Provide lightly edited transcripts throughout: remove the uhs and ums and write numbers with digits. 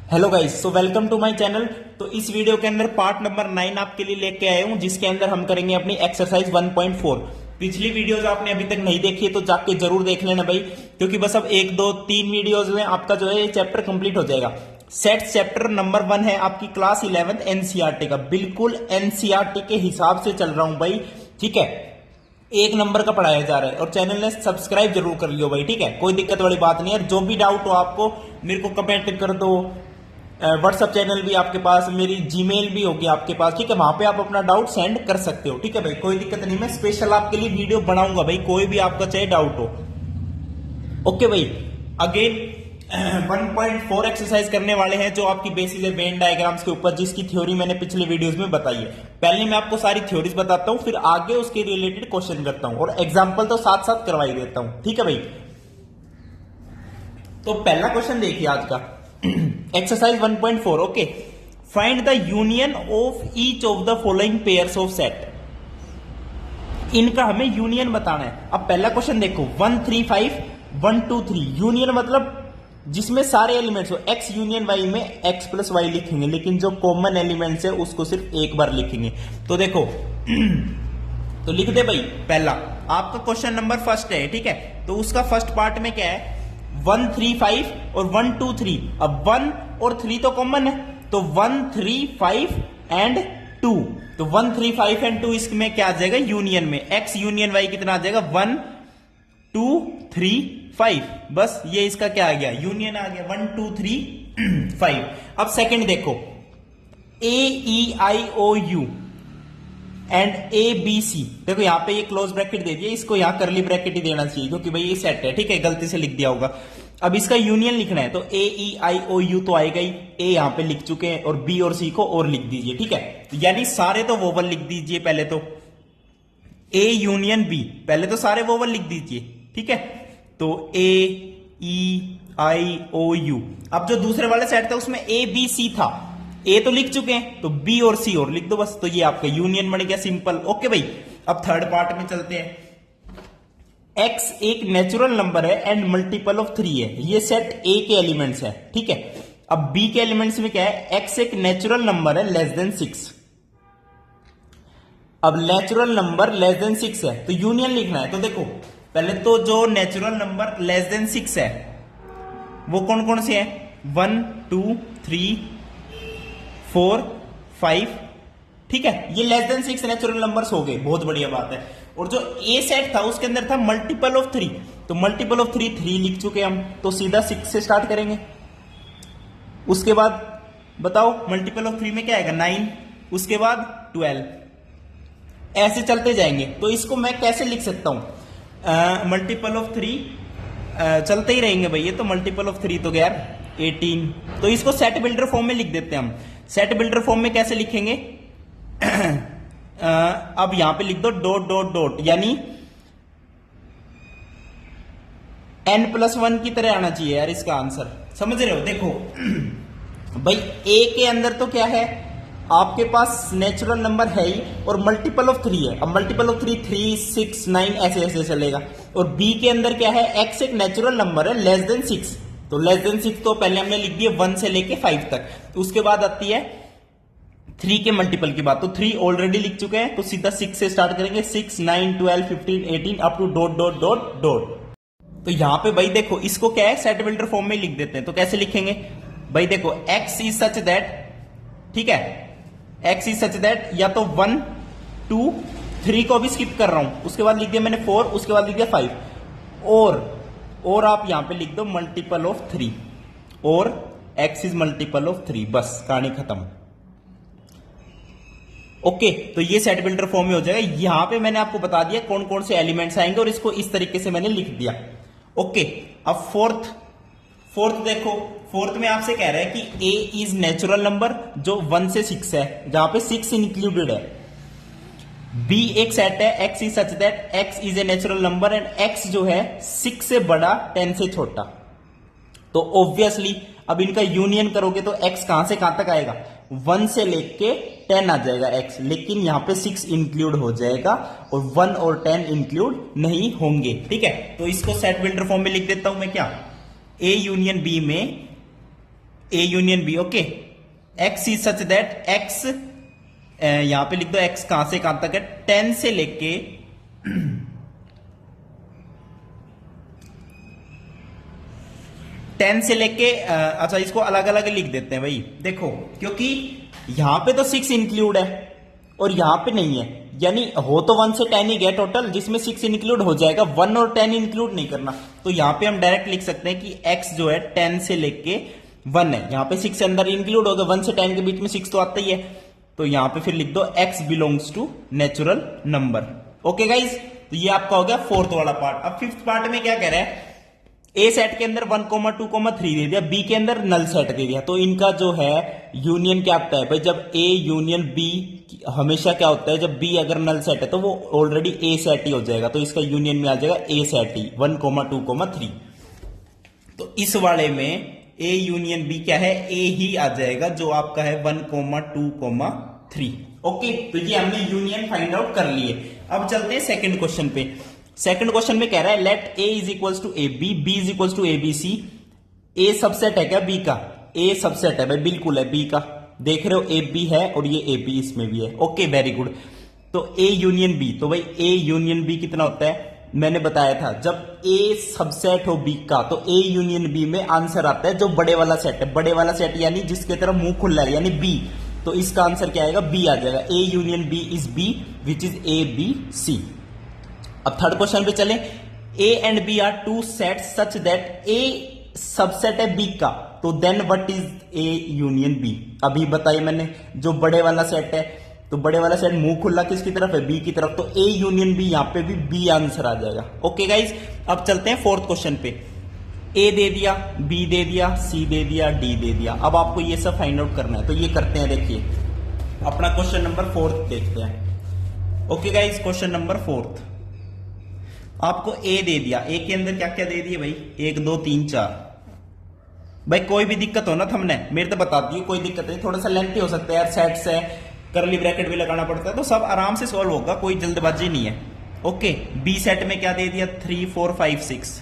Hello guys, so welcome to my channel. तो इस video के अंदर पार्ट नंबर 9 आपके लिए लेके आया हूं, जिसके अंदर हम करेंगे अपनी एक्सरसाइज 1.4। पिछली वीडियोस आपने अभी तक नहीं देखी है तो जाके जरूर देख लेना भाई, क्योंकि बस अब 1 2 3 वीडियोस में आपका जो है ये चैप्टर कंप्लीट हो जाएगा। सेट चैप्टर नंबर 1 है आपकी क्लास 11 एनसीईआरटी का, बिल्कुल एनसीईआरटी के हिसाब से चल रहा हूं भाई, ठीक है। 1 नंबर का पढ़ाया जा रहा है और चैनल ने सब्सक्राइब जरूर कर लियो भाई, ठीक है। कोई दिक्कत वाली बात नहीं है। जो भी डाउट हो आपको मेरे को कमेंट कर दो। व्हाट्सएप चैनल भी आपके पास, मेरी जीमेल भी होगी आपके पास, ठीक है। वहां पे आप अपना डाउट सेंड कर सकते हो, ठीक है भाई। कोई दिक्कत नहीं, मैं स्पेशल आपके लिए वीडियो बनाऊंगा भाई, कोई भी आपका चाहे डाउट हो। ओके भाई, अगेन 1.4 एक्सरसाइज करने वाले हैं, जो आपकी बेसिस है वेन डायग्राम्स के ऊपर, जिसकी थ्योरी मैंने पिछले वीडियोस में बताई है। पहले मैं आपको सारी थ्योरीज बताता हूं, फिर आगे उसके रिलेटेड क्वेश्चन करता हूं और एग्जाम्पल तो साथ साथ करवाई देता हूं, ठीक है भाई। तो पहला क्वेश्चन देखिए आज का, exercise 1.4। Okay, find the union of each of the following pairs of set. इनका हमें यूनियन बताना है। अब पहला क्वेश्चन देखो, 1 3 5 1 2 3। यूनियन मतलब जिसमें सारे एलिमेंट्स हो। एक्स यूनियन वाई में एक्स प्लस वाई लिखेंगे, लेकिन जो कॉमन एलिमेंट्स है उसको सिर्फ एक बार लिखेंगे। तो देखो तो लिख दे भाई, पहला आपका क्वेश्चन नंबर फर्स्ट है, ठीक है। तो उसका फर्स्ट पार्ट में क्या है, 1 3 5 और 1 2 3। अब 1 और 3 तो कॉमन है, तो 1 3 5 एंड 2। तो 1 3 5 एंड 2 इसमें क्या आ जाएगा, यूनियन में। एक्स यूनियन वाई कितना आ जाएगा, 1 2 3 5। बस ये इसका क्या आ गया, यूनियन आ गया, 1 2 3 5। अब सेकंड देखो, A E I O U and A B C. देखो यहां पे ये क्लोज ब्रैकेट दे दिया, इसको यहां करली ब्रैकेट ही देना चाहिए, क्योंकि भाई ये सेट है, ठीक है। गलती से लिख दिया होगा। अब इसका यूनियन लिखना है, तो ए ई आई ओ यू तो आएगा ही, ए यहां पे लिख चुके हैं, और बी और सी को और लिख दीजिए, ठीक है। तो यानी सारे तो वोवल लिख दीजिए पहले, तो ए यूनियन बी, पहले तो सारे वोवल लिख दीजिए, ठीक है। तो ए ई आई ओ यू। अब जो दूसरे वाले सेट था उसमें ए बी सी था, ए तो लिख चुके हैं, तो बी और सी और लिख दो बस। तो ये आपका यूनियन बन गया, सिंपल। ओके भाई, अब थर्ड पार्ट में चलते हैं। एक्स एक नेचुरल नंबर है एंड मल्टीपल ऑफ 3 है। ये सेट ए के एलिमेंट्स है, ठीक है। अब बी के एलिमेंट्स में क्या है, एक्स एक नेचुरल नंबर है लेस देन 6। अब नेचुरल नंबर लेस देन 6 है, तो यूनियन लिखना है। तो देखो पहले तो जो नेचुरल नंबर लेस देन 6 है वो कौन कौन से हैं, 1 2 3 4 5, ठीक है। ये लेस देन 6 नेचुरल नंबर्स हो गए, बहुत बढ़िया बात है। और जो ए सेट था उसके अंदर था मल्टीपल ऑफ 3, तो मल्टीपल ऑफ 3 3 लिख चुके हम, तो सीधा 6 से स्टार्ट करेंगे। उसके बाद बताओ मल्टीपल ऑफ 3 में क्या आएगा, 9, उसके बाद 12, ऐसे चलते जाएंगे। तो इसको मैं कैसे लिख सकता हूं, मल्टीपल ऑफ 3 चलते ही रहेंगे भाई, ये तो मल्टीपल ऑफ 3 तो यार 18। तो इसको सेट बिल्डर फॉर्म में लिख देते हैं हम। सेट बिल्डर फॉर्म में कैसे लिखेंगे, अब यहां पे लिख दो डॉट डॉट डॉट, यानी n+1 की तरह आना चाहिए यार इसका आंसर, समझ रहे हो। देखो भाई ए के अंदर तो क्या है, आपके पास नेचुरल नंबर है ही, और मल्टीपल ऑफ 3 है। अब मल्टीपल ऑफ 3 3 6 9 ऐसे ऐसे चलेगा। और बी के अंदर क्या है, एक्स एक नेचुरल नंबर है लेस देन 6, तो लेस देन 6 तो पहले हमने लिख दिया 1 से लेके 5 तक। तो उसके बाद आती है 3 के मल्टीपल की बात, तो 3 ऑलरेडी लिख चुके हैं, तो सीधा 6 से स्टार्ट करेंगे, 6 9 12 15 18 up to dot dot dot dot. तो यहां पे भाई देखो इसको क्या है, सेट बिल्डर फॉर्म में लिख देते हैं। तो कैसे लिखेंगे भाई, देखो एक्स इज सच दैट, ठीक है, एक्स इज सच दैट, या तो 1 2 3 को भी स्किप कर रहा हूं, उसके बाद लिख दिया मैंने 4, उसके बाद लिख दिया 5, और आप यहां पे लिख दो मल्टीपल ऑफ 3, और एक्स इज मल्टीपल ऑफ 3, बस कहानी खत्म। ओके, तो ये सेट बिल्डर फॉर्म में हो जाएगा। यहां पे मैंने आपको बता दिया कौन कौन से एलिमेंट्स आएंगे, और इसको इस तरीके से मैंने लिख दिया। ओके, अब फोर्थ देखो, फोर्थ में आपसे कह रहा है कि ए इज नेचुरल नंबर जो 1 से 6 है, जहां पे 6 इंक्लूडेड है। बी एक सेट है, x is such that x is a natural number and x जो है 6 से बड़ा 10 से छोटा। तो ऑब्वियसली अब इनका यूनियन करोगे तो एक्स कहां से कहां तक आएगा, 1 से लेके 10 आ जाएगा एक्स, लेकिन यहां पे 6 इंक्लूड हो जाएगा और 1 और 10 इंक्लूड नहीं होंगे, ठीक है। तो इसको सेट बिल्डर फॉर्म में लिख देता हूं मैं, क्या ए यूनियन बी में A union B, okay. X is such that X, यहां पे लिख दो एक्स कहां से कहां तक है, 10 से लेके 10 से लेके अच्छा इसको अलग अलग लिख देते हैं भाई, देखो क्योंकि यहां पे तो 6 इंक्लूड है और यहां पे नहीं है, यानी हो तो 1 से 10 ही गया टोटल, जिसमें 6 इंक्लूड हो जाएगा, 1 और 10 इंक्लूड नहीं करना। तो यहां पे हम डायरेक्ट लिख सकते हैं कि x जो है 10 से लेके 1 है, यहां पे 6 अंदर इंक्लूड होगा, 1 से 10 के बीच में 6 तो आता ही है, तो यहां पे फिर लिख दो x belongs to natural number. Okay guys, तो ये आपका हो गया फोर्थ वाला पार्ट। अब फिफ्थ पार्ट में क्या कह रहा है, ए सेट के अंदर 1, 2, 3 दे दिया, बी के अंदर नल सेट दे दिया, तो इनका जो है यूनियन क्या होता है भाई, जब ए यूनियन बी हमेशा क्या होता है, जब बी अगर नल सेट है तो वो ऑलरेडी ए सेट ही हो जाएगा, तो इसका यूनियन में आ जाएगा ए सेट ही, 1, 2, 3। तो इस वाले में ए यूनियन बी क्या है, ए ही आ जाएगा, जो आपका है 1, 2, 3। ओके, तो ये हमने यूनियन फाइंड आउट कर लिए। अब चलते हैं सेकंड क्वेश्चन पे। सेकंड क्वेश्चन में कह रहा है let A is equals to A B, B is equals to A B C. A subset है क्या बी का, ए सबसेट है भाई, बिल्कुल है बी का, देख रहे हो ए बी है और ये ए बी इसमें भी है। Okay very good. तो ए यूनियन बी, तो भाई ए यूनियन बी कितना होता है, मैंने बताया था जब ए सबसेट हो बी का तो ए यूनियन बी में आंसर आता है जो बड़े वाला सेट है, बड़े वाला सेट यानी जिसके तरफ मुंह खुला है यानी बी, तो इसका आंसर क्या आएगा, बी आ जाएगा। A union B is B which is A B C. अब थर्ड क्वेश्चन पे चले, A and B are two set such that A subset है बी का, तो then what is A union B. अभी बताइए मैंने, जो बड़े वाला सेट है, तो बड़े वाला सेट मुंह खुला किसकी तरफ है, बी की तरफ, तो ए यूनियन बी, यहां पे भी बी आंसर आ जाएगा। ओके गाइज, अब चलते हैं फोर्थ क्वेश्चन पे। ए दे दिया, बी दे दिया, सी दे दिया, डी दे दिया, अब आपको ये सब फाइंड आउट करना है, तो ये करते हैं। देखिए अपना क्वेश्चन नंबर 4 देखते हैं। ओके गाइज, क्वेश्चन नंबर 4, आपको ए दे दिया, ए के अंदर क्या क्या दे दिए भाई, 1, 2, 3, 4। भाई कोई भी दिक्कत हो ना हमने मेरे तो बता दी, कोई दिक्कत नहीं, थोड़ा सा लेंथी हो सकता है यार, सेट्स है, करली ब्रैकेट भी लगाना पड़ता है, तो सब आराम से सॉल्व होगा, कोई जल्दबाजी नहीं है। ओके, बी सेट में क्या दे दिया, 3, 4, 5, 6,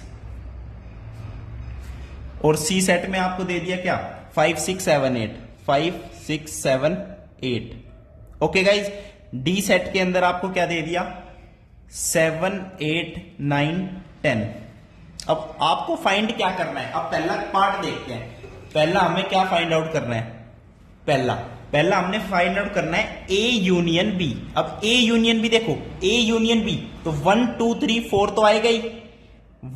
और सी सेट में आपको दे दिया क्या, 5, 6, 7, 8, 5, 6, 7, 8। ओके गाइज, डी सेट के अंदर आपको क्या दे दिया, 7, 8, 9, 10। अब आपको फाइंड क्या करना है, अब पहला पार्ट देखते हैं। पहला हमें क्या फाइंड आउट करना है, पहला हमने फाइंड आउट करना है ए यूनियन बी। अब ए यूनियन बी देखो, ए यूनियन बी तो 1, 2, 3, 4 तो आएगा ही,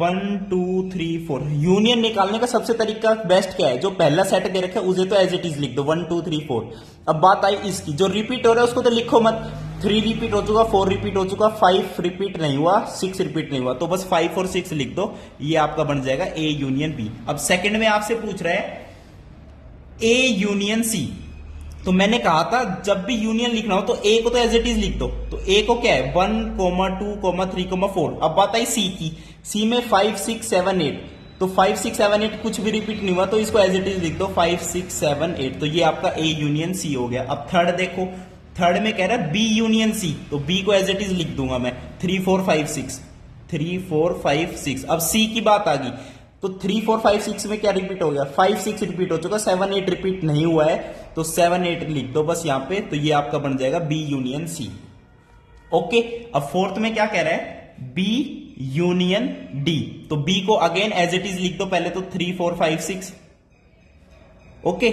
1, 2, 3, 4। यूनियन निकालने का सबसे तरीका बेस्ट क्या है, जो पहला सेट दे रखा है उसे तो एज इट इज लिख दो, 1, 2, 3, 4। अब बात आई इसकी, जो रिपीट हो रहा है उसको तो लिखो मत, 3 रिपीट हो चुका, 4 रिपीट हो चुका, 5 रिपीट नहीं हुआ, 6 रिपीट नहीं हुआ, तो बस 5 और 6 लिख दो, ये आपका बन जाएगा ए यूनियन बी। अब सेकंड में आपसे पूछ रहा है ए यूनियन सी, तो मैंने कहा था जब भी यूनियन लिखना हो तो ए को तो एज इट इज लिख दो, तो ए को क्या है 1, 2, 3, 4। अब बात आई सी की, सी में 5, 6, 7, 8, तो 5, 6, 7, 8 कुछ भी रिपीट नहीं हुआ, तो इसको एज इट इज लिख दो 5, 6, 7, 8, तो ये आपका ए यूनियन सी हो गया। अब थर्ड देखो, थर्ड में कह रहा है बी यूनियन सी, तो बी को एज इट इज लिख दूंगा मैं 3, 4, 5, 6, 3, 4, 5, 6। अब सी की बात आ गई, तो 3, 4, 5, 6 में क्या रिपीट हो गया, 5, 6 रिपीट हो चुका, 7, 8 रिपीट नहीं हुआ है, तो 7, 8 लिख दो बस यहां पे, तो ये आपका बन जाएगा बी यूनियन सी। ओके, अब फोर्थ में क्या कह रहा है, बी यूनियन डी, तो बी को अगेन एज इट इज लिख दो पहले, तो 3, 4, 5, 6। ओके,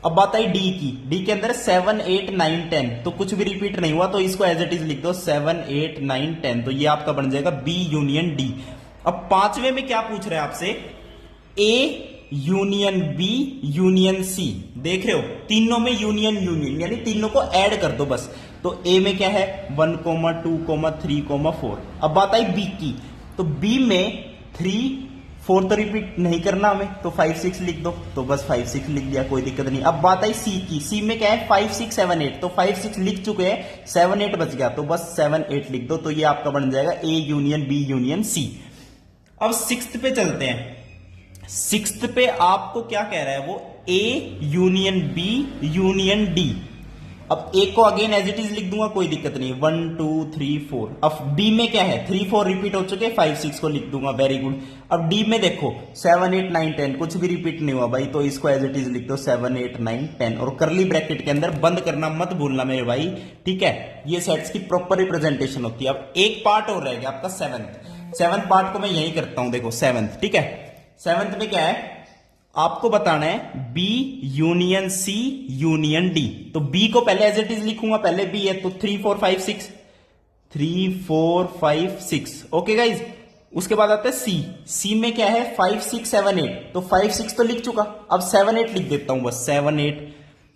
अब बात आई डी की, डी के अंदर 7, 8, 9, 10, तो कुछ भी रिपीट नहीं हुआ, तो इसको एज इट इज लिख दो 7, 8, 9, 10, तो ये आपका बन जाएगा बी यूनियन डी। अब पांचवें में क्या पूछ रहे हैं आपसे, A union B union C, देख रहे हो तीनों में यूनियन यूनियन, यानी तीनों को ऐड कर दो बस, तो ए में क्या है 1, 2, 3, 4। अब बात आई बी की, तो बी में 3, 4 तो रिपीट नहीं करना हमें, तो 5, 6 लिख दो, तो बस 5, 6 लिख दिया, कोई दिक्कत नहीं। अब बात आई सी की, सी में क्या है 5, 6, 7, 8, तो 5, 6 लिख चुके हैं, 7, 8 बच गया, तो बस 7, 8 लिख दो, तो ये आपका बन जाएगा A union B union C. अब सिक्स्थ पे चलते हैं। सिक्स्थ पे आपको क्या कह रहा है वो, A union B union D. अब एक को अगेन एज इट इज लिख दूंगा, कोई दिक्कत नहीं, 1 2 3 4। अब बी में क्या है, 3 4 रिपीट हो चुके, 5 6 को लिख दूंगा, वेरी गुड। अब डी में देखो 7 8 9 10 कुछ भी रिपीट नहीं हुआ भाई, तो इसको एज इट इज लिख दो 7 8 9 10, और करली ब्रैकेट के अंदर बंद करना मत भूलना मेरे भाई, ठीक है। ये सेट्स की प्रॉपर रिप्रेजेंटेशन होती है। अब एक पार्ट और रह गया आपका सेवंथ पार्ट को मैं यही करता हूं, देखो सेवंथ, ठीक है। सेवंथ में क्या है, आपको बताना है B union C union D. तो बी को पहले एज इट इज लिखूंगा, पहले बी है तो 3 4 5 6, 3 4 5 6, ओके गाइज। उसके बाद आता है सी। सी में क्या है 5 6 7 8, तो 5 6 तो लिख चुका, अब 7 8 लिख देता हूं बस, 7 8।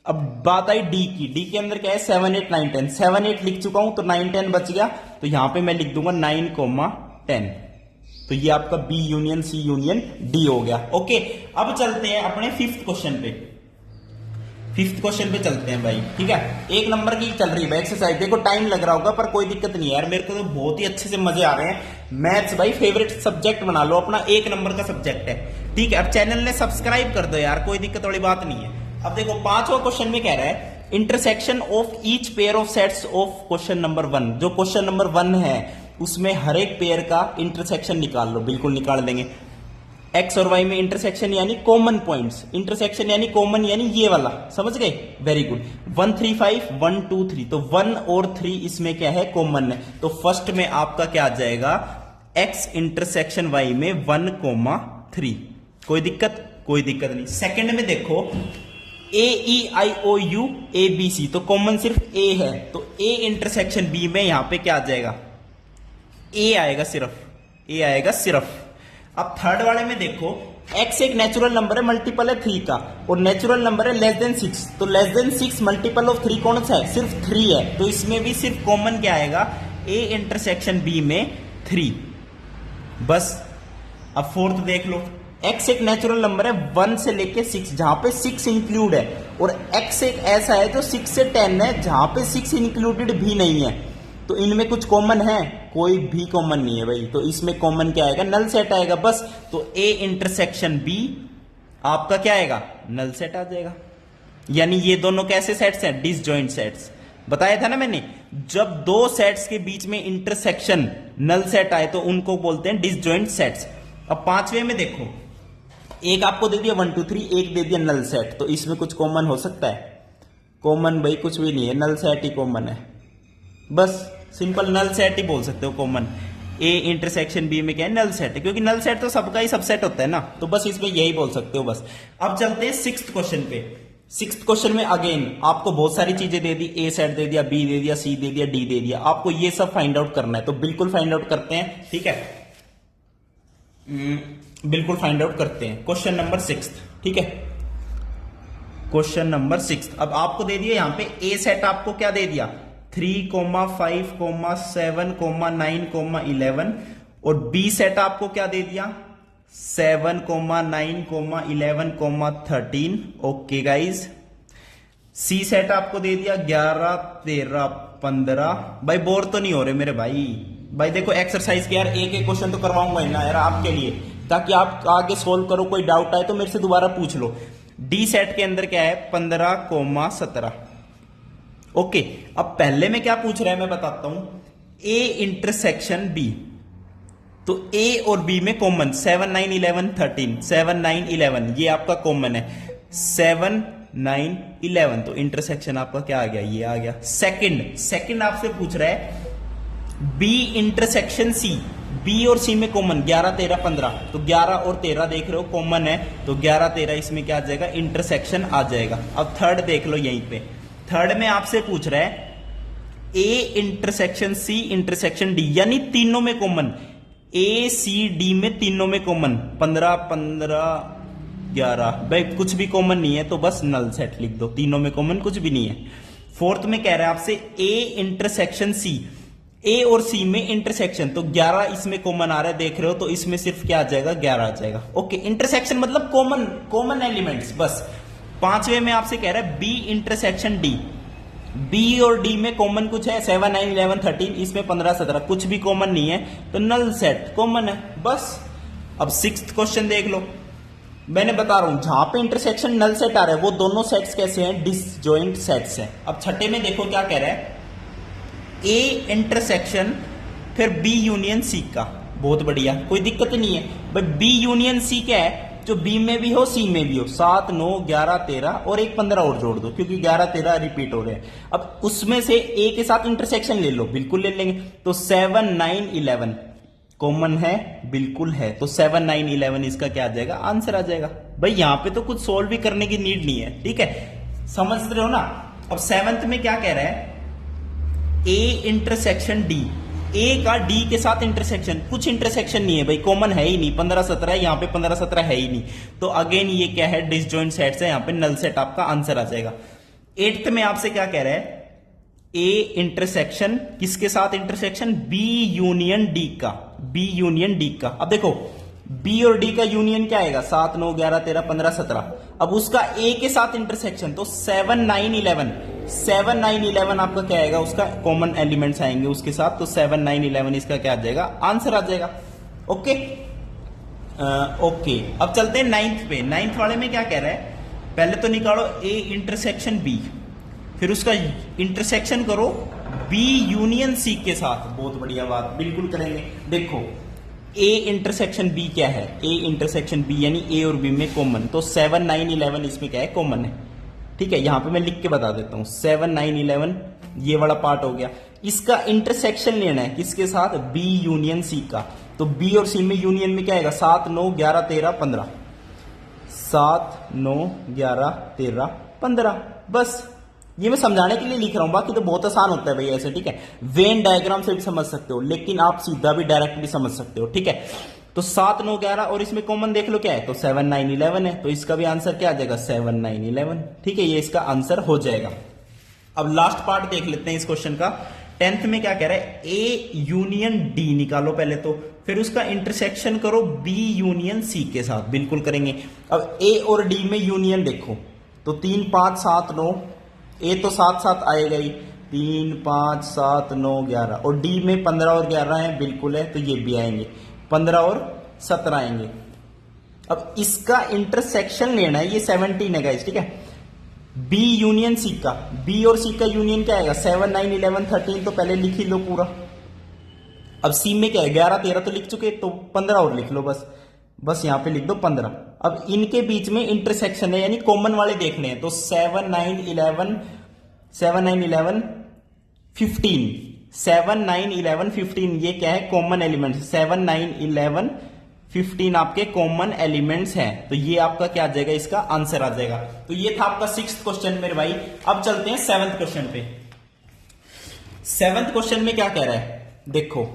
अब बात आई डी की, डी के अंदर क्या है 7 8 9 10, 7 8 लिख चुका हूं तो 9 10 बच गया, तो यहां पे मैं लिख दूंगा 9 10। तो ये आपका B union C union D हो गया, ओके। अब चलते हैं अपने फिफ्थ क्वेश्चन पे, फिफ्थ क्वेश्चन पे चलते हैं भाई, ठीक है। एक नंबर की चल रही है एक्सरसाइज, देखो टाइम लग रहा होगा पर कोई दिक्कत नहीं है यार, मेरे को तो बहुत ही अच्छे से मजे आ रहे हैं। मैथ्स भाई फेवरेट सब्जेक्ट बना लो अपना, एक नंबर का सब्जेक्ट है, ठीक है। अब चैनल ने सब्सक्राइब कर दो यार, कोई दिक्कत वाली बात नहीं है। अब देखो पांचवा क्वेश्चन में कह रहा है intersection of each pair of sets of question number 1। जो क्वेश्चन नंबर 1 है उसमें हर एक पेयर का इंटरसेक्शन निकाल लो, बिल्कुल निकाल देंगे। एक्स और वाई में इंटरसेक्शन यानी कॉमन पॉइंट्स, इंटरसेक्शन यानी कॉमन यानी ये वाला, समझ गए, वेरी गुड। 1 3 5 1 2 3, तो 1 और 3 इसमें क्या है कॉमन है, तो फर्स्ट में आपका क्या आ जाएगा एक्स इंटरसेक्शन वाई में 1 3, कोई दिक्कत नहीं। सेकंड में देखो A E I O U A B सी, तो कॉमन सिर्फ ए है, तो ए इंटरसेक्शन बी में यहां पे क्या आ जाएगा, ए आएगा सिर्फ। अब थर्ड वाले में देखो x एक नेचुरल नंबर है, मल्टीपल है 3 का, और नेचुरल नंबर है लेस देन 6, तो लेस देन 6 मल्टीपल ऑफ 3 कौन सा है, सिर्फ 3 है, तो इसमें भी सिर्फ कॉमन क्या आएगा, a इंटरसेक्शन b में 3, बस। अब फोर्थ देख लो, x एक नेचुरल नंबर है 1 से लेके 6, जहां पे 6 इंक्लूड है, और x एक ऐसा है जो 6 से 10 है, जहां पे 6 इंक्लूडेड भी नहीं है, तो इनमें कुछ कॉमन है, कोई भी कॉमन नहीं है भाई, तो इसमें कॉमन क्या आएगा, नल सेट आएगा, बस। तो a इंटरसेक्शन b आपका क्या आएगा, नल सेट आ जाएगा। यानी ये दोनों कैसे सेट्स हैं, डिसजॉइंट सेट्स, बताया था ना मैंने, जब दो सेट्स के बीच में इंटरसेक्शन नल सेट आए तो उनको बोलते हैं डिसजॉइंट सेट्स। अब पांचवे में देखो, एक आपको दे दिया 1 2 3, एक दे दिया नल सेट, तो इसमें कुछ कॉमन हो सकता है, कॉमन भाई कुछ भी नहीं है, नल सेट ही कॉमन है, बस सिंपल नल सेट ही बोल सकते हो कॉमन। ए इंटरसेक्शन बी में क्या है, नल सेट है, क्योंकि नल सेट तो सबका ही सबसेट होता है ना, तो बस इसमें यही बोल सकते हो, बस। अब चलते हैं सिक्स्थ क्वेश्चन पे। सिक्स्थ क्वेश्चन में अगेन आपको बहुत सारी चीजें दे दी, ए सेट दे दिया, बी दे दिया, सी दे दिया, डी दे दिया, आपको ये सब फाइंड आउट करना है, तो बिल्कुल फाइंड आउट करते हैं, ठीक है, बिल्कुल फाइंड आउट करते हैं। क्वेश्चन नंबर 6, ठीक है, क्वेश्चन नंबर 6। अब आपको दे दिया यहाँ पे ए सेट, आपको क्या दे दिया 3, 5, 7, 9, 11, और बी सेट आपको क्या दे दिया 7, 9, 11, 13, ओके गाइज। सी सेट आपको दे दिया 11, 13, 15। भाई बोर तो नहीं हो रहे मेरे भाई देखो एक्सरसाइज के यार एक एक क्वेश्चन तो करवाऊंगा ही ना यार आपके लिए, ताकि आप आगे सोल्व करो, कोई डाउट आए तो मेरे से दोबारा पूछ लो। डी सेट के अंदर क्या है 15, 17, ओके। अब पहले में क्या पूछ रहा है मैं बताता हूं, ए इंटरसेक्शन बी, तो ए और बी में कॉमन 7, 9, 11, 13, 7, 9, 11 ये आपका कॉमन है, 7, 9, 11, तो इंटरसेक्शन आपका क्या आ गया, ये आ गया। सेकंड आपसे पूछ रहा है बी इंटरसेक्शन सी, बी और सी में कॉमन 11, 13, 15, तो 11 और 13 देख रहे हो कॉमन है, तो 11, 13 इसमें क्या आ जाएगा, इंटरसेक्शन आ जाएगा। अब थर्ड देख लो, यहीं पे थर्ड में आपसे पूछ रहा है A intersection C intersection D, यानी तीनों में कॉमन, ए सी डी में तीनों में कॉमन 15, 15, 11, भाई कुछ भी कॉमन नहीं है तो बस नल सेट लिख दो, तीनों में कॉमन कुछ भी नहीं है। फोर्थ में कह रहा है आपसे ए इंटरसेक्शन सी, ए और सी में इंटरसेक्शन, तो 11 इसमें कॉमन आ रहा है देख रहे हो, तो इसमें सिर्फ क्या आ जाएगा 11 आ जाएगा, ओके। इंटरसेक्शन मतलब कॉमन एलिमेंट्स, बस। पांचवे में आपसे कह रहा है बी इंटरसेक्शन डी, बी और डी में कॉमन कुछ है 7, 9, 11, 13, इसमें 15, 17 कुछ भी कॉमन नहीं है, तो नल सेट कॉमन है, बस। अब सिक्स्थ क्वेश्चन देख लो, मैंने बता रहा हूं जहां पे इंटरसेक्शन नल सेट आ रहा है वो दोनों सेट्स कैसे हैं, डिसजॉइंट सेट्स हैं। अब छठे में देखो क्या कह रहा है, ए इंटरसेक्शन फिर बी यूनियन सी का, बहुत बढ़िया, कोई दिक्कत नहीं है। बट बी यूनियन सी क्या है, जो बी में भी हो सी में भी हो। 7 9 11 13 और एक 15 और जोड़ दो, क्योंकि 11 13 रिपीट हो रहे हैं। अब उसमें से ए के साथ इंटरसेक्शन ले लो, बिल्कुल ले लेंगे। तो 7 9 11 कॉमन है, बिल्कुल है। तो 7 9 11 इसका क्या आ जाएगा, आंसर आ जाएगा। भाई यहां पे तो कुछ सोल्व भी करने की नीड नहीं है, ठीक है, समझ रहे हो ना। अब 7th में क्या कह रहा है, ए इंटरसेक्शन डी, ए का डी के साथ इंटरसेक्शन, कुछ इंटरसेक्शन नहीं है भाई, कॉमन है ही नहीं। 15 17 है, यहां पे 15 17 है ही नहीं। तो अगेन ये क्या है, डिसजॉइंट सेट्स है, यहां पे नल सेट आपका आंसर आ जाएगा। 8th में आपसे क्या कह रहा है, ए इंटरसेक्शन किसके साथ इंटरसेक्शन, बी यूनियन डी का, बी यूनियन डी का। अब देखो बी और डी का यूनियन क्या आएगा, 7 9 11 13 15 17। अब उसका ए के साथ इंटरसेक्शन, तो 7 9 11, 7 9 11 आपका क्या आएगा, उसका कॉमन एलिमेंट्स आएंगे उसके साथ। तो 7 9 11 इसका क्या आ जाएगा, आंसर आ जाएगा। ओके ओके, अब चलते हैं 9th पे। 9th वाले में क्या कह रहा है, पहले तो निकालो ए इंटरसेक्शन बी, फिर उसका इंटरसेक्शन करो बी यूनियन सी के साथ। बहुत बढ़िया बात, बिल्कुल करेंगे। देखो ए इंटरसेक्शन बी क्या है, ए इंटरसेक्शन बी यानी ए और बी में कॉमन। तो 7 9 11 इसमें क्या है, कॉमन है, ठीक है। यहां पे मैं लिख के बता देता हूं, 7 9 11 ये वाला पार्ट हो गया। इसका इंटरसेक्शन लेना है किसके साथ, बी यूनियन सी का। तो बी और सी में यूनियन में क्या आएगा, 7 9 11 13 15, 7 9 11 13 15। बस ये मैं समझाने के लिए लिख रहा हूं, बाकी तो बहुत आसान होता है भाई ऐसे, ठीक है। वेन डायग्राम से भी समझ सकते हो, लेकिन आप सीधा भी डायरेक्ट भी समझ सकते हो, ठीक है। तो 7 9 11 और इसमें कॉमन देख लो क्या है, तो 7 9 11 है। तो इसका भी आंसर क्या आ जाएगा, 7 9 11, ठीक है, ये इसका आंसर हो जाएगा। अब लास्ट पार्ट देख लेते हैं इस क्वेश्चन का। 10th में क्या कह रहा है, ए यूनियन डी निकालो पहले तो, फिर उसका इंटरसेक्शन करो बी यूनियन सी के साथ, बिल्कुल करेंगे। अब ए और डी में यूनियन देखो, तो 3 5 7 9, ए तो 7 7 आएगा ही, 3 5 7 9 11, और डी में 15 और 11 है, बिल्कुल है, तो ये भी आएंगे, 15 और 17 आएंगे। अब इसका इंटरसेक्शन लेना है, ये 17 है गाइस, ठीक है। बी यूनियन सी का, बी और सी का यूनियन क्या आएगा, 7 9 11 13, तो पहले लिख ही लो पूरा। अब सी में क्या है, 11 13 तो लिख चुके, तो 15 और लिख लो, बस यहां पे लिख दो 15। अब इनके बीच में इंटरसेक्शन है, यानी कॉमन वाले देखने हैं। तो 7 9 11 7 9 11 15, 7 9 11 15 ये क्या है, कॉमन एलिमेंट्स। 7 9 11 15 आपके कॉमन एलिमेंट्स हैं, तो ये आपका क्या आ जाएगा, इसका आंसर आ जाएगा। तो ये था आपका 6th क्वेश्चन मेरे भाई। अब चलते हैं 7th क्वेश्चन पे। 7th क्वेश्चन में क्या कह रहा है, देखो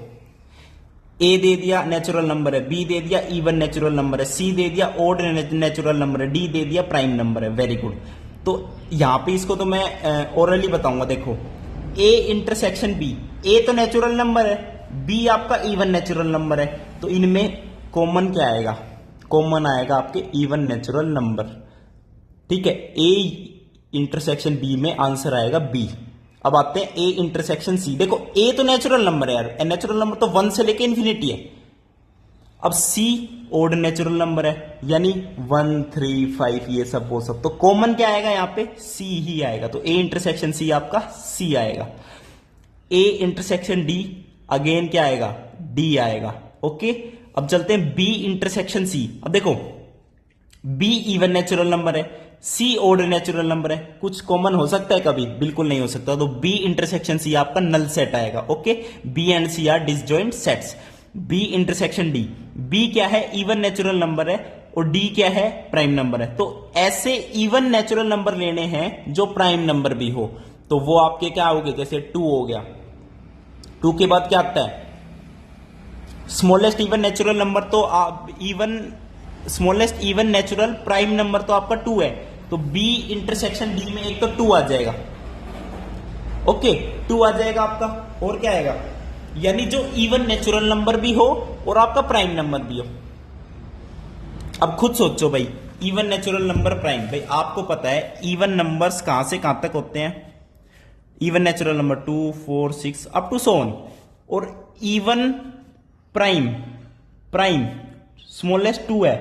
ए दे दिया नेचुरल नंबर है, बी दे दिया इवन नेचुरल नंबर है, सी दे दिया ओड नेचुरल नंबर है, डी दे दिया प्राइम नंबर है। Very good. तो यहां पे इसको तो मैं ओरली बताऊंगा। देखो ए इंटरसेक्शन बी, ए तो नेचुरल नंबर है, बी आपका इवन नेचुरल नंबर है, तो इनमें कॉमन क्या आएगा, कॉमन आएगा आपके इवन नेचुरल नंबर, ठीक है। ए इंटरसेक्शन बी में आंसर आएगा बी। अब आते हैं ए इंटरसेक्शन सी। देखो ए तो नेचुरल नंबर है यार, नेचुरल नंबर तो 1 से लेके इन्फिनिटी है। अब सी ओड नेचुरल नंबर है, यानी 1 3 5 ये सब वो सब, तो कॉमन क्या आएगा यहाँ पे, सी ही आएगा। तो ए इंटरसेक्शन सी आपका सी आएगा। ए इंटरसेक्शन डी अगेन क्या आएगा, डी आएगा। ओके, अब चलते हैं बी इंटरसेक्शन सी। अब देखो बी इवन नेचुरल नंबर है, सी ओड नेचुरल नंबर है, कुछ कॉमन हो सकता है कभी, बिल्कुल नहीं हो सकता। तो बी इंटरसेक्शन सी आपका नल सेट आएगा। Okay, B and C are disjoint sets. B intersection D, B क्या है, इवन नेचुरल नंबर है, और डी क्या है, प्राइम नंबर है। तो ऐसे इवन नेचुरल नंबर लेने हैं जो प्राइम नंबर भी हो, तो वो आपके क्या हो गए, जैसे 2 हो गया। 2 के बाद क्या आता है, स्मॉलेस्ट इवन नेचुरल नंबर, तो even smallest even natural prime number तो आपका 2 है, तो बी इंटरसेक्शन डी में एक तो 2 आ जाएगा। ओके, 2 आ जाएगा आपका, और क्या आएगा, यानी जो इवन नेचुरल नंबर भी हो और आपका प्राइम नंबर भी हो। अब खुद सोचो भाई, इवन नेचुरल नंबर प्राइम, भाई आपको पता है इवन नंबर्स कहां से कहां तक होते हैं, even natural number 2 4 6 up to so on, और इवन प्राइम, प्राइम स्मॉलेस्ट 2 है,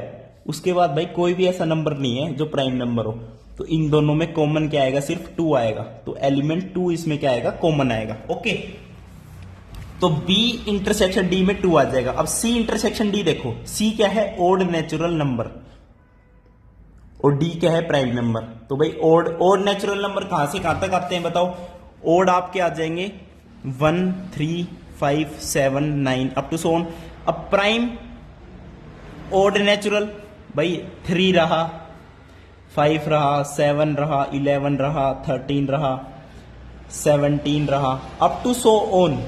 उसके बाद भाई कोई भी ऐसा नंबर नहीं है जो प्राइम नंबर हो, तो इन दोनों में कॉमन क्या आएगा, सिर्फ 2 आएगा, तो एलिमेंट 2 इसमें क्या आएगा, कॉमन आएगा। ओके, तो B इंटरसेक्शन D में 2 आ जाएगा। अब C इंटरसेक्शन D देखो, C क्या है, ओड नेचुरल नंबर, और D क्या है, प्राइम नंबर। तो भाई ओड नेचुरल नंबर कहां से कहां तक आते हैं बताओ, ओड आपके आ जाएंगे 1 3 5 7 9 अप टू सो ऑन। अब प्राइम ओड नेचुरल भाई 3 रहा, 5 रहा, 7 रहा, 11 रहा, 13 रहा, 17 रहा, up to so on,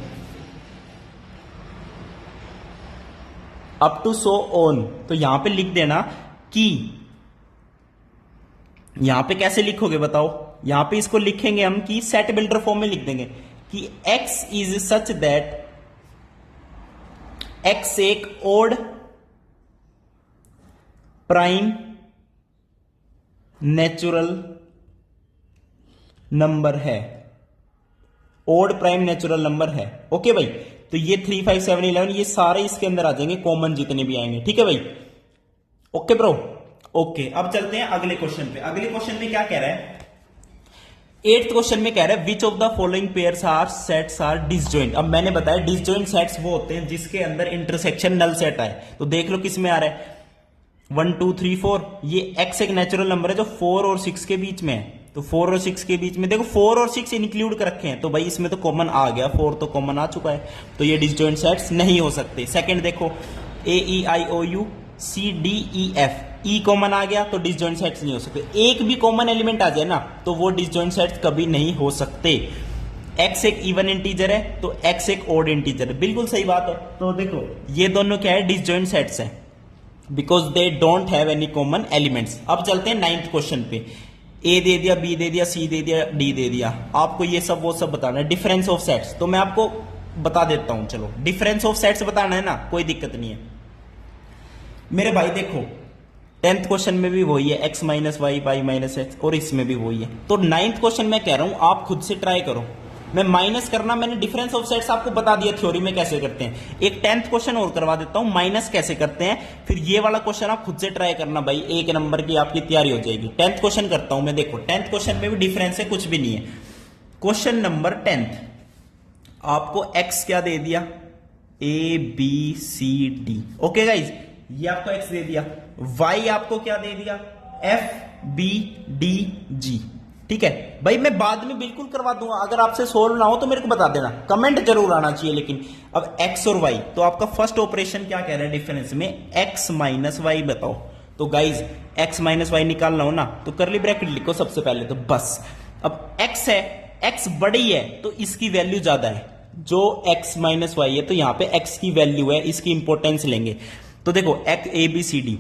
up to so on. तो यहां पे लिख देना कि, यहां पे कैसे लिखोगे बताओ, यहां पे इसको लिखेंगे हम कि सेट बिल्डर फॉर्म में लिख देंगे कि x is such that x एक ओड प्राइम नेचुरल नंबर है, ओड प्राइम नेचुरल नंबर है। ओके भाई, तो ये 3 5 7 11 ये सारे इसके अंदर आ जाएंगे, कॉमन जितने भी आएंगे। ठीक है भाई, ओके ब्रो, ओके। अब चलते हैं अगले क्वेश्चन पे। अगले क्वेश्चन में क्या कह रहा है, 8th क्वेश्चन में कह रहा है which of the following pairs are sets are disjoint. अब मैंने बताया डिसजॉइंट सेट्स वो होते हैं जिसके अंदर इंटरसेक्शन नल सेट आए। तो देख लो किस में आ रहा है, 1 2 3 4, ये x एक नेचुरल नंबर है जो 4 और 6 के बीच में है। तो 4 और 6 के बीच में देखो 4 और 6 इंक्लूड कर रखे हैं, तो भाई इसमें तो कॉमन आ गया, 4 तो कॉमन आ चुका है, तो ये डिसजॉइंट सेट्स नहीं हो सकते। सेकंड देखो, A E I O U C D E F, E common आ गया तो डिसजॉइंट सेट्स नहीं हो सकते। एक भी कॉमन एलिमेंट आ जाए ना तो वो डिसजॉइंट सेट्स कभी नहीं हो सकते। x एक इवन इंटीजर है तो x एक ऑड इंटीजर है, बिल्कुल सही बात है। तो देखो ये दोनों क्या है, डिसजॉइंट सेट्स हैं, because they don't have any common elements. अब चलते हैं 9th क्वेश्चन पे। ए दे दिया, बी दे दिया, सी दे दिया, डी दे दिया, आपको ये सब वो सब बताना है। डिफरेंस ऑफ सेट्स तो मैं आपको बता देता हूं, चलो डिफरेंस ऑफ सेट्स बताना है ना, कोई दिक्कत नहीं है मेरे भाई। देखो 10th क्वेश्चन में भी वही है, x minus Y, Y minus X, और इसमें भी वही है। तो 9th क्वेश्चन में कह रहा हूं आप खुद से ट्राई करो। मैं माइनस करना, मैंने डिफरेंस ऑफ सेट्स आपको बता दिया थ्योरी में कैसे करते हैं। एक 10th क्वेश्चन और करवा देता हूं, माइनस कैसे करते हैं, फिर ये वाला क्वेश्चन आप खुद से ट्राई करना भाई, 1 नंबर की आपकी तैयारी हो जाएगी। 10th क्वेश्चन करता हूं मैं। देखो 10th क्वेश्चन में भी डिफरेंस है, कुछ भी नहीं है। क्वेश्चन नंबर 10th, आपको x क्या दे दिया, A B C D, okay guys, ये आपको x दे दिया। y आपको क्या दे दिया, F B D G, ठीक है भाई। मैं बाद में बिल्कुल करवा दूंगा, अगर आपसे सोल्व ना हो तो मेरे को बता देना, कमेंट जरूर आना चाहिए। लेकिन अब x और y, तो आपका फर्स्ट ऑपरेशन क्या कह रहा है डिफरेंस में, x माइनस वाई बताओ। तो गाइज x माइनस वाई निकालना हो ना तो करली ब्रैकेट लिखो सबसे पहले, तो बस। अब x है, x बड़ी है तो इसकी वैल्यू ज्यादा है, जो x माइनस वाई है तो यहां पे x की वैल्यू है, इसकी इंपोर्टेंस लेंगे। तो देखो x A B C D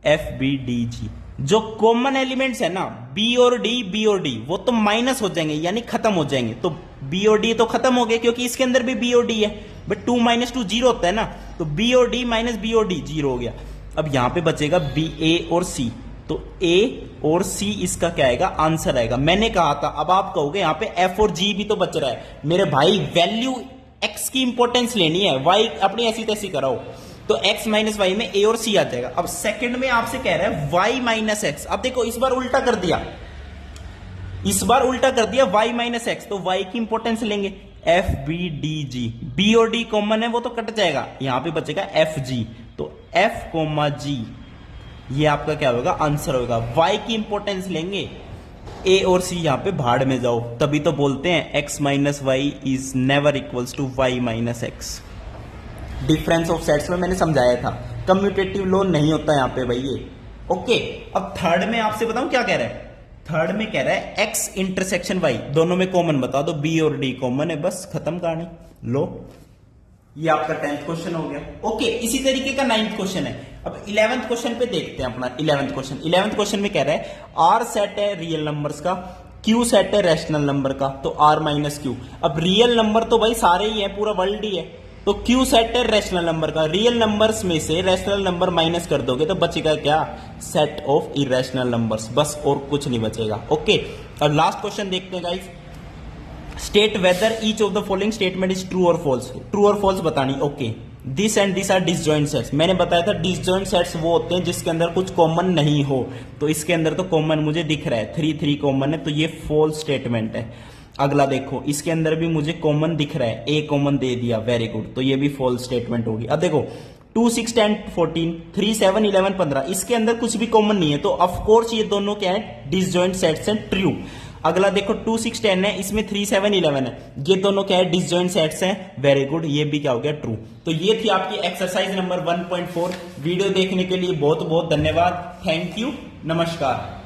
F B D G, जो कॉमन एलिमेंट्स है ना B और D, वो तो माइनस हो जाएंगे, यानी खत्म हो जाएंगे। तो B और D तो खत्म हो गए क्योंकि इसके अंदर भी B और D है, बट 2 माइनस 2 जीरो होता है ना, तो B और D माइनस B और D जीरो हो गया। अब यहां पे बचेगा B A और C, तो A और C इसका क्या आएगा, आंसर आएगा। मैंने कहा था, अब आप कहोगे यहां पे F और G भी तो बच रहा है। मेरे भाई वैल्यू X की इंपोर्टेंस लेनी है, Y अपनी ऐसी तैसी कराओ। तो x माइनस वाई में a और c आ जाएगा। अब सेकंड में आपसे कह रहा है y माइनस एक्स। अब देखो इस बार उल्टा कर दिया, y माइनस एक्स, तो y की इंपोर्टेंस लेंगे, f b d g, b और d कॉमन है वो तो कट जाएगा, यहां पे बचेगा f g, तो f g ये आपका क्या होगा, आंसर होगा। y की इंपोर्टेंस लेंगे, a और c यहां पे भाड़ में जाओ, तभी तो बोलते हैं x minus Y is never equals to y minus X. Difference of sets में मैंने समझाया था, कम्यूटेटिव लॉ नहीं होता यहां पे भाई ये। ओके, अब थर्ड में आपसे बताऊं क्या कह रहा है, थर्ड में कह रहा है x इंटरसेक्शन y, दोनों में कॉमन बता दो, b और d कॉमन है, बस खत्म कहानी। लो ये आपका 10th क्वेश्चन हो गया। ओके, इसी तरीके का 9th क्वेश्चन है। अब 11th क्वेश्चन पे देखते हैं अपना 11th क्वेश्चन में कह रहा है r सेट है रियल नंबर्स का, q सेट है रैशनल नंबर का, तो r माइनस q। अब रियल नंबर तो भाई सारे ही है, पूरा वर्ल्ड ही है, तो q सेट है रैशनल नंबर का, रियल नंबर्स में से रैशनल नंबर माइनस कर दोगे तो बचेगा क्या, सेट ऑफ इरेशनल नंबर्स, बस और कुछ नहीं बचेगा। ओके, और लास्ट क्वेश्चन देखते हैं guys, state whether each of the following statement is true और फॉल्स। ट्रू और फॉल्स बतानी। Okay, this and this are disjoint sets. मैंने बताया था डिसजॉइंट सेट्स वो होते हैं जिसके अंदर कुछ कॉमन नहीं हो, तो इसके अंदर तो कॉमन मुझे दिख रहा है, 3 कॉमन है, तो ये फॉल्स स्टेटमेंट है। अगला देखो, इसके अंदर भी मुझे कॉमन दिख रहा है, ए कॉमन दे दिया, वेरी गुड, तो ये भी फॉल्स स्टेटमेंट होगी। अब देखो 2, 6, 10, 14, 3, 7, 11, 15, इसके अंदर कुछ भी कॉमन नहीं है, तो ऑफकोर्स ये दोनों क्या है, डिसजॉइंट सेट्स हैं, ट्रू। अगला देखो 2, 6, 10 है, इसमें 3, 7, 11 है, ये दोनों क्या है, डिसजॉइंट सेट्स हैं, वेरी गुड, ये भी क्या हो गया, ट्रू। तो ये थी आपकी एक्सरसाइज नंबर 1.4। वीडियो देखने के लिए बहुत बहुत धन्यवाद, थैंक यू, नमस्कार।